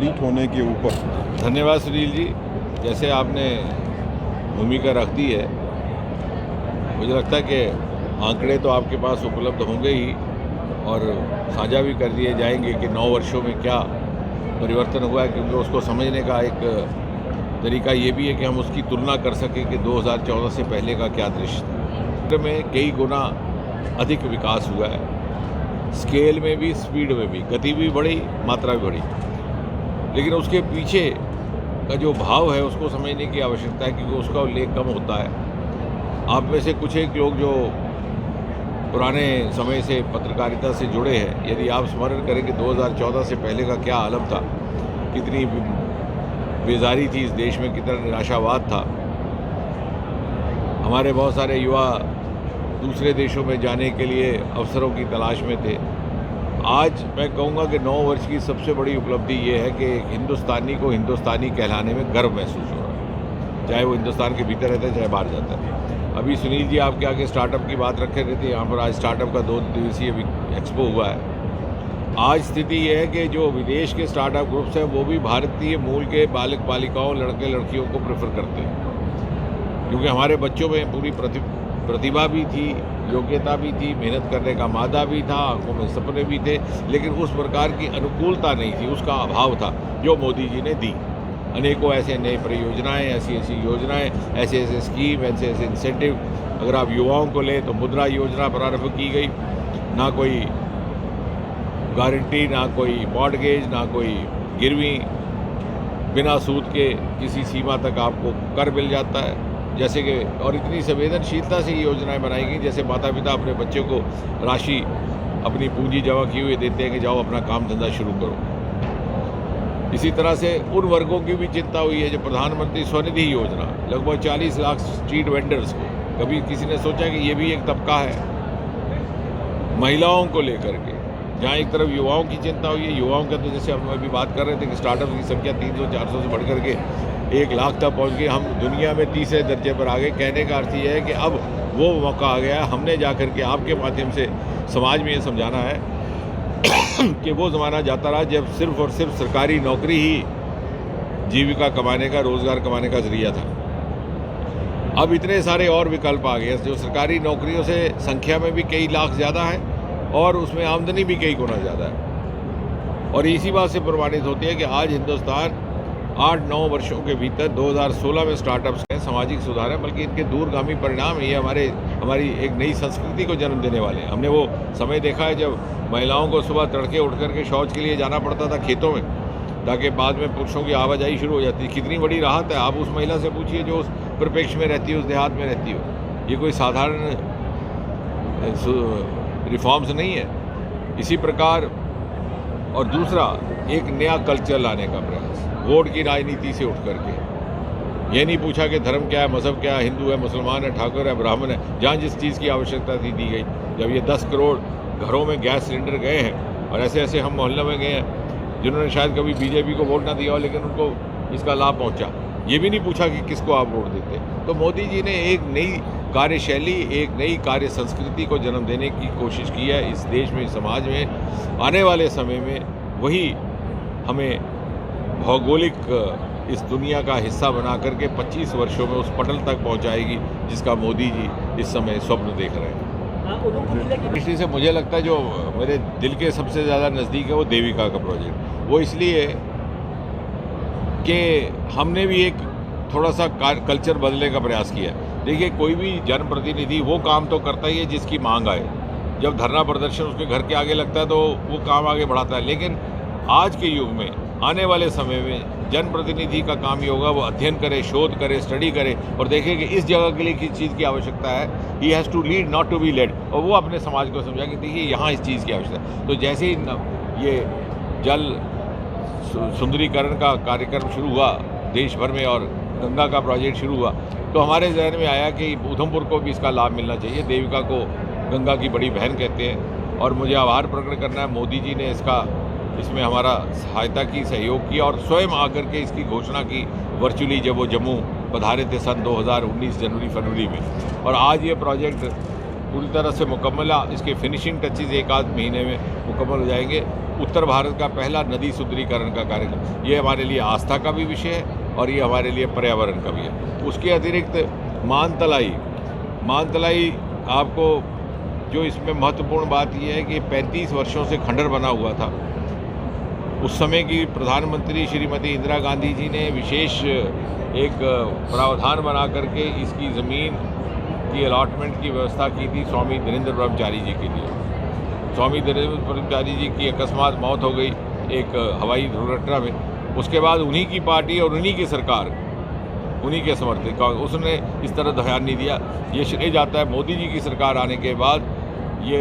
Complete होने के ऊपर। धन्यवाद सुनील जी, जैसे आपने भूमिका रख दी है, मुझे लगता है कि आंकड़े तो आपके पास उपलब्ध होंगे ही और साझा भी कर दिए जाएंगे कि 9 वर्षों में क्या परिवर्तन हुआ है, क्योंकि उसको समझने का एक तरीका ये भी है कि हम उसकी तुलना कर सकें कि 2014 से पहले का क्या दृश्य था। में कई गुना अधिक विकास हुआ है, स्केल में भी, स्पीड में भी, गति भी बढ़ी, मात्रा भी बढ़ी, लेकिन उसके पीछे का जो भाव है उसको समझने की आवश्यकता है, क्योंकि उसका उल्लेख कम होता है। आप में से कुछ एक लोग जो पुराने समय से पत्रकारिता से जुड़े हैं, यदि आप स्मरण करें कि 2014 से पहले का क्या आलम था, कितनी बेजारी थी इस देश में, कितना निराशावाद था, हमारे बहुत सारे युवा दूसरे देशों में जाने के लिए अवसरों की तलाश में थे। आज मैं कहूँगा कि 9 वर्ष की सबसे बड़ी उपलब्धि ये है कि हिंदुस्तानी को हिंदुस्तानी कहलाने में गर्व महसूस हो रहा है, चाहे वो हिंदुस्तान के भीतर रहता है चाहे बाहर जाता है। अभी सुनील जी आपके आगे स्टार्टअप की बात रखे रहती है, यहाँ पर आज स्टार्टअप का 2 दिवसीय एक्सपो हुआ है। आज स्थिति ये है कि जो विदेश के स्टार्टअप ग्रुप्स हैं वो भी भारतीय मूल के बालक बालिकाओं, लड़के लड़कियों को प्रेफर करते हैं, क्योंकि हमारे बच्चों में पूरी प्रतिभा भी थी, योग्यता भी थी, मेहनत करने का मादा भी था, आंखों में सपने भी थे, लेकिन उस प्रकार की अनुकूलता नहीं थी, उसका अभाव था जो मोदी जी ने दी। अनेकों ऐसे नए परियोजनाएं, ऐसी ऐसी योजनाएं, ऐसे ऐसे स्कीम, ऐसे ऐसे इंसेंटिव। अगर आप युवाओं को लें तो मुद्रा योजना प्रारंभ की गई, ना कोई गारंटी, ना कोई मॉर्टगेज, ना कोई गिरवी, बिना सूद के किसी सीमा तक आपको कर मिल जाता है, जैसे कि, और इतनी संवेदनशीलता से ये योजनाएं बनाई गई जैसे माता पिता अपने बच्चों को राशि अपनी पूंजी जमा किए हुए देते हैं कि जाओ अपना काम धंधा शुरू करो। इसी तरह से उन वर्गों की भी चिंता हुई है जो प्रधानमंत्री स्वनिधि योजना, लगभग 40 लाख स्ट्रीट वेंडर्स को, कभी किसी ने सोचा कि ये भी एक तबका है। महिलाओं को लेकर के जहाँ एक तरफ युवाओं की चिंता हुई है, युवाओं का तो जैसे हम अभी बात कर रहे थे कि स्टार्टअप की संख्या 300-400 से बढ़ करके 1 लाख तक पहुँच गई, हम दुनिया में तीसरे दर्जे पर आ गए। कहने का अर्थ ये है कि अब वो मौका आ गया, हमने जा कर के आपके माध्यम से समाज में ये समझाना है कि वो ज़माना जाता रहा जब सिर्फ और सिर्फ सरकारी नौकरी ही जीविका कमाने का, रोज़गार कमाने का ज़रिया था। अब इतने सारे और विकल्प आ गए जो सरकारी नौकरियों से संख्या में भी कई लाख ज़्यादा है और उसमें आमदनी भी कई गुना ज़्यादा है। और इसी बात से प्रमाणित होती है कि आज हिंदुस्तान 8-9 वर्षों के भीतर 2016 में स्टार्टअप्स हैं, सामाजिक सुधार है, बल्कि इनके दूरगामी परिणाम ये हमारी एक नई संस्कृति को जन्म देने वाले हैं। हमने वो समय देखा है जब महिलाओं को सुबह तड़के उठ करके शौच के लिए जाना पड़ता था खेतों में, ताकि बाद में पुरुषों की आवाजाही शुरू हो जाती। कितनी बड़ी राहत है, आप उस महिला से पूछिए जो उस परिप्रेक्ष्य में रहती है, उस देहात में रहती हो। ये कोई साधारण रिफॉर्म्स नहीं है। इसी प्रकार और दूसरा, एक नया कल्चर लाने का प्रयास, वोट की राजनीति से उठ करके। ये नहीं पूछा कि धर्म क्या है, मज़हब क्या है, हिंदू है, मुसलमान है, ठाकुर है, ब्राह्मण है, जहाँ जिस चीज़ की आवश्यकता थी दी गई। जब ये 10 करोड़ घरों में गैस सिलेंडर गए हैं, और ऐसे ऐसे हम मोहल्लों में गए हैं जिन्होंने शायद कभी बीजेपी को वोट ना दिया हो, लेकिन उनको इसका लाभ पहुँचा। ये भी नहीं पूछा कि किसको आप वोट देते। तो मोदी जी ने एक नई कार्यशैली, एक नई कार्य संस्कृति को जन्म देने की कोशिश की है इस देश में, समाज में। आने वाले समय में वही हमें भौगोलिक इस दुनिया का हिस्सा बना करके 25 वर्षों में उस पटल तक पहुंचाएगी जिसका मोदी जी इस समय स्वप्न देख रहे हैं। दृष्टि से मुझे लगता है जो मेरे दिल के सबसे ज़्यादा नज़दीक है वो देविका का प्रोजेक्ट। वो इसलिए कि हमने भी एक थोड़ा सा कल्चर बदलने का प्रयास किया। देखिए, कोई भी जनप्रतिनिधि वो काम तो करता ही है जिसकी मांग आए। जब धरना प्रदर्शन उसके घर के आगे लगता है तो वो काम आगे बढ़ाता है, लेकिन आज के युग में, आने वाले समय में जनप्रतिनिधि का काम ये होगा वो अध्ययन करे, शोध करे, स्टडी करे और देखे कि इस जगह के लिए किस चीज़ की आवश्यकता है। He has to lead, not to be led. और वो अपने समाज को समझा कि देखिए यहाँ इस चीज़ की आवश्यकता है। तो जैसे ही ये जल सुंदरीकरण का कार्यक्रम शुरू हुआ देश भर में और गंगा का प्रोजेक्ट शुरू हुआ, तो हमारे जहन में आया कि उधमपुर को भी इसका लाभ मिलना चाहिए। देविका को गंगा की बड़ी बहन कहते हैं और मुझे आभार प्रकट करना है, मोदी जी ने इसमें हमारा सहायता की, सहयोग किया और स्वयं आकर के इसकी घोषणा की वर्चुअली जब वो जम्मू पधारे थे सन 2019 जनवरी फरवरी में। और आज ये प्रोजेक्ट पूरी तरह से मुकम्मल, इसके फिनिशिंग टचेज़ एक आध महीने में मुकम्मल हो जाएंगे। उत्तर भारत का पहला नदी सुदृढ़ीकरण का कार्यक्रम, ये हमारे लिए आस्था का भी विषय है और ये हमारे लिए पर्यावरण का भी है। उसके अतिरिक्त मानतलाई आपको जो इसमें महत्वपूर्ण बात यह है कि 35 वर्षों से खंडर बना हुआ था। उस समय की प्रधानमंत्री श्रीमती इंदिरा गांधी जी ने विशेष एक प्रावधान बना करके इसकी ज़मीन की अलॉटमेंट की व्यवस्था की थी स्वामी धीरेन्द्र ब्रह्मचारी जी के लिए। स्वामी धीरेन्द्र ब्रह्मचारी जी की अकस्मात मौत हो गई एक हवाई दुर्घटना में। उसके बाद उन्हीं की पार्टी और उन्हीं की सरकार, उन्हीं के समर्थक, उसने इस तरह ध्यान नहीं दिया। ये श्रेय जाता है मोदी जी की सरकार आने के बाद ये